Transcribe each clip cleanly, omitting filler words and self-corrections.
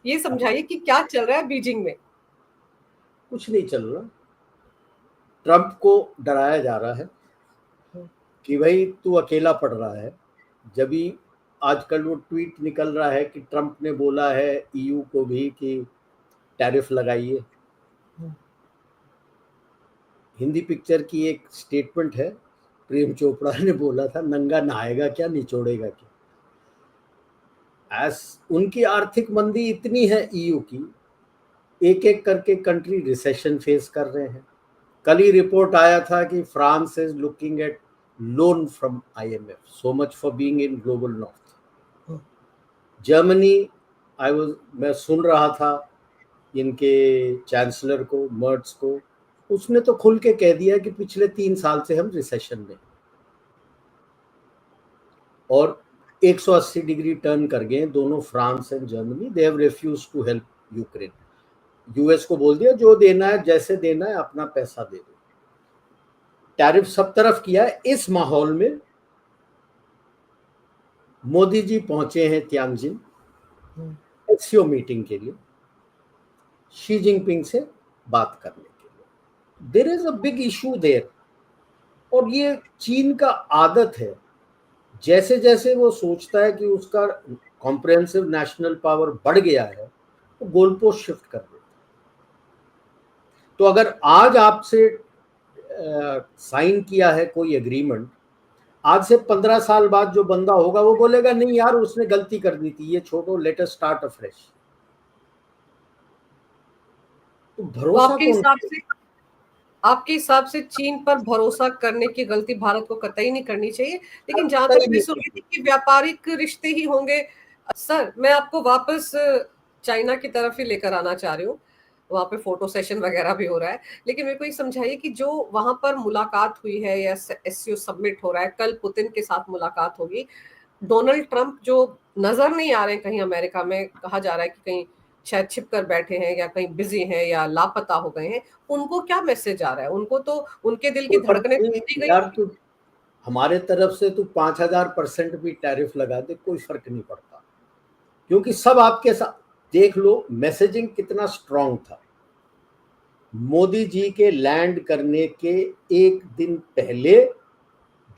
ये समझाइए कि क्या चल रहा है बीजिंग में। कुछ नहीं चल रहा। ट्रंप को डराया जा रहा है कि भाई तू अकेला पड़ रहा है। जब भी आजकल वो ट्वीट निकल रहा है कि ट्रंप ने बोला है ईयू को भी कि टैरिफ लगाइए। हिंदी पिक्चर की एक स्टेटमेंट है, प्रेम चोपड़ा ने बोला था, नंगा नहाएगा क्या निचोड़ेगा क्या। उनकी आर्थिक मंदी इतनी है ईयू की, एक एक करके कंट्री रिसेशन फेस कर रहे हैं। कल ही रिपोर्ट आया था कि France is looking at loan from IMF, so much for being in global north. Germany, मैं सुन रहा था इनके चांसलर को, मर्ट्स को, उसने तो खुल के कह दिया कि पिछले 3 साल से हम रिसेशन में, और 180 डिग्री टर्न कर गए दोनों, France and Germany. They have refuse to help Ukraine. US को बोल दिया जो देना है, जैसे देना है, अपना पैसा दे दो। टैरिफ सब तरफ किया है। इस माहौल में मोदी जी पहुंचे हैं त्यांजिन एससीओ मीटिंग के लिए, शी जिनपिंग से बात करने के लिए। There is a big issue there. और ये चीन का आदत है, जैसे जैसे वो सोचता है कि उसका कॉम्प्रिहेंसिव नेशनल पावर बढ़ गया है, तो गोल पोस्ट शिफ्ट कर देता है। तो अगर आज आपसे साइन किया है कोई एग्रीमेंट, आज से 15 साल बाद जो बंदा होगा वो बोलेगा नहीं यार उसने गलती कर दी थी, ये छोड़ो, लेट अस स्टार्ट अफ्रेश। तो तो भरोसा कौन आपके हिसाब से चीन पर भरोसा करने की गलती भारत को कतई नहीं करनी चाहिए। लेकिन जहां कतई तक मैं नहीं सुन रही की। थी कि व्यापारिक रिश्ते ही होंगे। सर, मैं आपको वापस चाइना की तरफ ही लेकर आना चाह रही हूँ। वहां पे फोटो सेशन वगैरह भी हो रहा है। लेकिन मेरे को ये समझाइए कि जो वहां पर मुलाकात हुई है या एससीओ सबमिट हो रहा है, कल पुतिन के साथ मुलाकात होगी। डोनाल्ड ट्रंप जो नजर नहीं आ रहे हैं कहीं अमेरिका में, कहा जा रहा है कि कहीं शायद छिप कर बैठे हैं या कहीं बिजी हैं या लापता हो गए हैं, उनको क्या मैसेज आ रहा है? उनको तो उनके दिल की कोई फर्क धड़कनें नहीं गई। यार, तू हमारे तरफ से तू 5000% भी टैरिफ लगा दे, कोई फर्क नहीं पड़ता, क्योंकि सब आपके साथ। देख लो मैसेजिंग कितना स्ट्रांग था। मोदी जी के लैंड करने के एक दिन पहले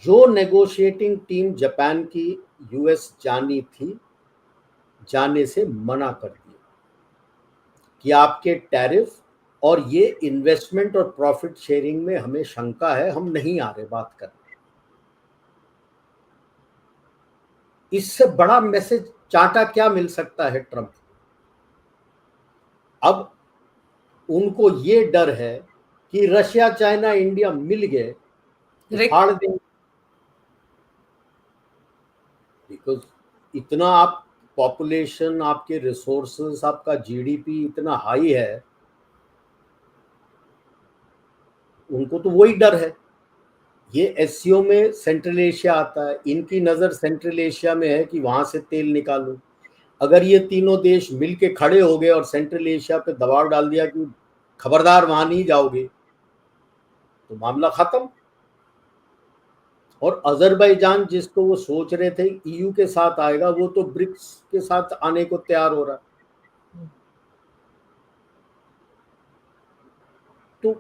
जो नेगोशिएटिंग टीम जापान की यूएस जानी थी, जाने से मना कर दिया कि आपके टैरिफ और ये इन्वेस्टमेंट और प्रॉफिट शेयरिंग में हमें शंका है, हम नहीं आ रहे बात करने। इससे बड़ा मैसेज चाटा क्या मिल सकता है ट्रंप को? अब उनको ये डर है कि रशिया, चाइना, इंडिया मिल गए, उखाड़ देंगे। बिकॉज इतना आप पॉपुलेशन, आपके रिसोर्सेस, आपका जीडीपी इतना हाई है, उनको तो वही डर है। ये एससीओ में सेंट्रल एशिया आता है, इनकी नज़र सेंट्रल एशिया में है कि वहां से तेल निकालो। अगर ये तीनों देश मिलके खड़े हो गए और सेंट्रल एशिया पे दबाव डाल दिया कि खबरदार वहां नहीं जाओगे, तो मामला खत्म। और अजरबैजान, जिसको वो सोच रहे थे ईयू के साथ आएगा, वो तो ब्रिक्स के साथ आने को तैयार हो रहा है। तो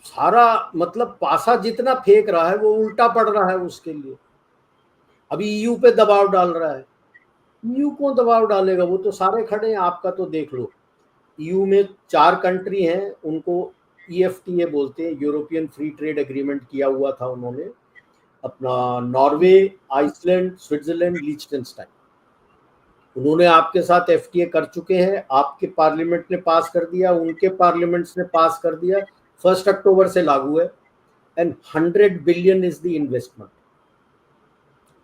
सारा मतलब पासा जितना फेंक रहा है वो उल्टा पड़ रहा है उसके लिए। अभी ईयू पे दबाव डाल रहा है। ईयू को दबाव डालेगा? वो तो सारे खड़े हैं। आपका तो देख लो, ईयू में 4 कंट्री हैं, उनको ईएफटीए बोलते हैं, यूरोपियन फ्री ट्रेड एग्रीमेंट किया हुआ था उन्होंने अपना, नॉर्वे, आइसलैंड, स्विट्जरलैंड, लिechtenstein। उन्होंने आपके साथ एफटीए कर चुके हैं, आपके पार्लियामेंट ने पास कर दिया, उनके पार्लियामेंट्स ने पास कर दिया, 1 अक्टूबर से लागू है। And 100 billion is the investment.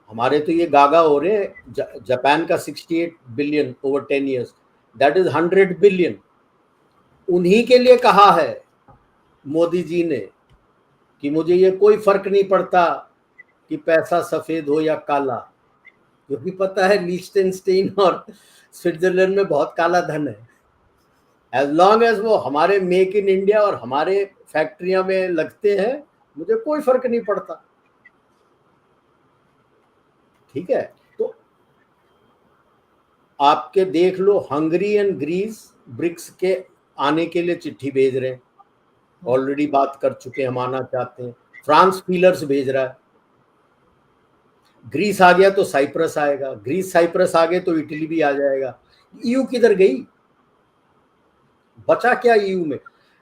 हमारे तो ये गागा हो रहे हैं, जापान का 68 billion over 10 years, that is 100 billion. उन्हीं के लिए कहा है मोदी जी ने कि मुझे ये कोई फर्क नहीं पड़ता कि पैसा सफेद हो या काला, क्योंकि पता है लीचटेनस्टीन और स्विट्जरलैंड में बहुत काला धन है। एज लॉन्ग एज वो हमारे मेक इन इंडिया और हमारे फैक्ट्रियां में लगते हैं, मुझे कोई फर्क नहीं पड़ता। ठीक है? तो आपके देख लो, हंगरी एंड ग्रीस ब्रिक्स के आने के लिए चिट्ठी भेज रहे हैं, ऑलरेडी बात कर चुके हैं, हम आना चाहते हैं। फ्रांस फीलर्स भेज रहा है। ग्रीस आ गया तो साइप्रस आएगा, ग्रीस साइप्रस आ गए तो इटली भी आ जाएगा। ईयू किधर गई? बचा क्या ईयू में?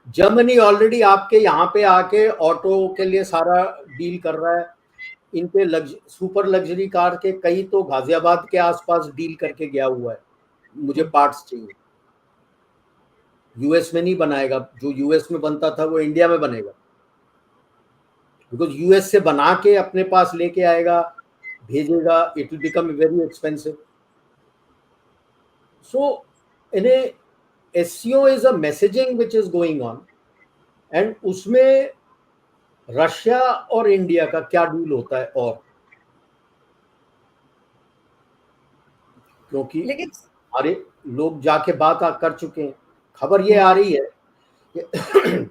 जर्मनी ऑलरेडी आपके यहाँ पे आके ऑटो के लिए सारा डील कर रहा है। इनके सुपर लग्जरी कार के कई तो गाजियाबाद के आसपास डील करके गया हुआ है, मुझे पार्ट्स चाहिए। यूएस में नहीं बनाएगा, जो यूएस में बनता था वो इंडिया में बनेगा, बिकॉज यूएस से बना के अपने पास लेके आएगा, भेजेगा, it will become very expensive. So इन्हें SEO is a messaging which is going on, and उसमें रशिया और इंडिया का क्या डील होता है, और क्योंकि लेकिन अरे लोग जाके बात कर चुके हैं। खबर ये आ रही है कि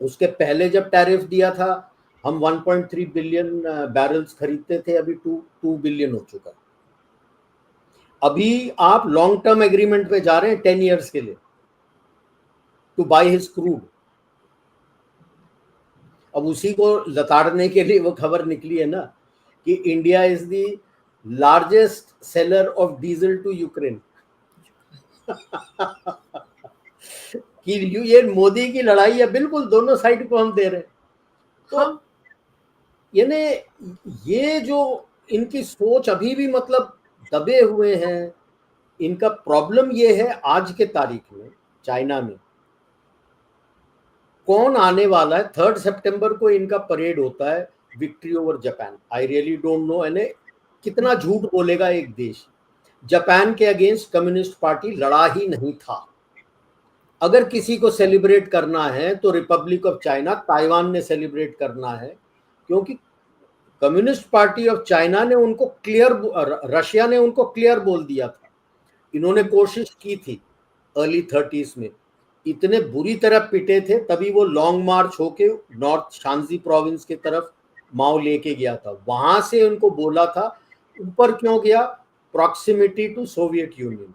उसके पहले जब टैरिफ दिया था, हम 1.3 बिलियन बैरल्स खरीदते थे, अभी 2 बिलियन हो चुका है। अभी आप लॉन्ग टर्म एग्रीमेंट पे जा रहे हैं 10 इयर्स के लिए टू बाय हिज क्रूड। अब उसी को लताड़ने के लिए वो खबर निकली है ना कि India is the largest seller of diesel to Ukraine. कि ये मोदी की लड़ाई है, बिल्कुल दोनों साइड को हम दे रहे हैं। तो हाँ, यानी ये जो इनकी सोच अभी भी मतलब दबे हुए हैं। इनका प्रॉब्लम ये है, आज के तारीख में चाइना में कौन आने वाला है। 3 सितंबर को इनका परेड होता है, victory over Japan. I really don't know यानी कितना झूठ बोलेगा एक देश। जापान के अगेंस्ट कम्युनिस्ट पार्टी लड़ा ही नहीं था। अगर किसी को सेलिब्रेट करना है तो रिपब्लिक ऑफ चाइना, ताइवान ने सेलिब्रेट करना है, क्योंकि कम्युनिस्ट पार्टी ऑफ चाइना ने उनको क्लियर, रशिया ने उनको क्लियर बोल दिया था। इन्होंने कोशिश की थी अर्ली 30s में, इतने बुरी तरह पिटे थे, तभी वो लॉन्ग मार्च होके नॉर्थ शांजी प्रोविंस की तरफ माओ लेके गया था। वहां से उनको बोला था, ऊपर क्यों गया? Proximity to Soviet Union.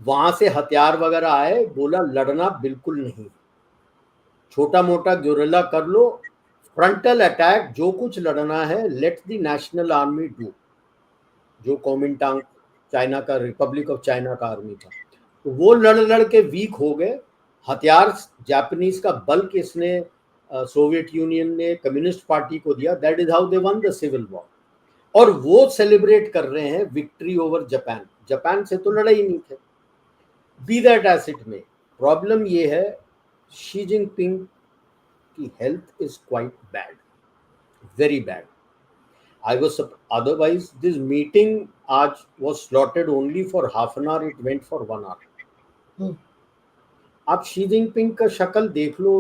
वहां से हथियार वगैरह आए, बोला लड़ना बिल्कुल नहीं, छोटा मोटा गुरिल्ला कर लो, फ्रंटल अटैक जो कुछ लड़ना है let the national army do, जो कोमिंटांग चाइना का, रिपब्लिक ऑफ चाइना का आर्मी था। तो वो लड़ के वीक हो गए। हथियार जापानीज का बल्क इसने सोवियत यूनियन ने कम्युनिस्ट पार्टी को दिया। That is how they won the civil war. और वो सेलिब्रेट कर रहे हैं विक्ट्री ओवर जापान। जापान से तो लड़े ही नहीं थे। बी दैट एज इट में, प्रॉब्लम ये है, शी जिनपिंग की health is quite bad, very bad. I was otherwise this meeting आज was slotted only for half an hour, it went for 1 hour। आप शी जिनपिंग का शक्ल देख लो,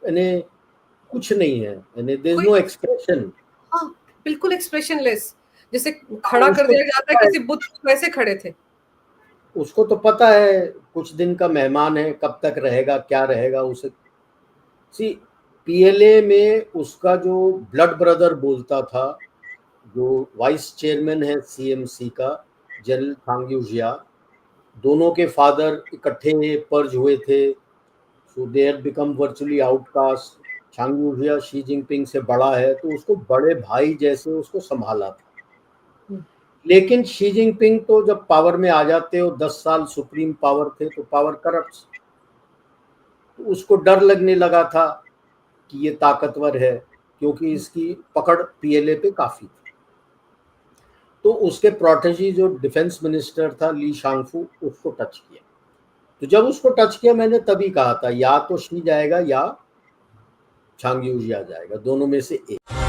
यानी कुछ नहीं है, यानी देयर इज नो एक्सप्रेशन। हाँ, बिल्कुल एक्सप्रेशनलेस, जैसे खड़ा कर दिया जाता है किसी बुत, वैसे खड़े थे। उसको तो पता है कुछ दिन का मेहमान है, कब तक रहेगा, क्या रहेगा उसे। सी PLA में उसका जो ब्लड ब्रदर बोलता था, जो वाइस चेयरमैन है CMC का, जनरल थांग यूजिया, दोनों के फादर इकट्ठे पर्ज हुए थे। So they had become virtually outcast. थांग यूजिया शी जिनपिंग से बड़ा है, तो उसको बड़े भाई जैसे उसको संभाला था। लेकिन शी जिनपिंग तो जब पावर में आ जाते हो, 10 साल सुप्रीम पावर थे, तो पावर करप्ट, तो उसको डर लगने लगा था कि ये ताकतवर है, क्योंकि इसकी पकड़ PLA पे काफी थी। तो उसके प्रोटेजी जो डिफेंस मिनिस्टर था ली शांगफू, उसको टच किया। तो जब उसको टच किया, मैंने तभी कहा था या तो शी जाएगा या चांग यूजिया जाएगा, दोनों में से एक।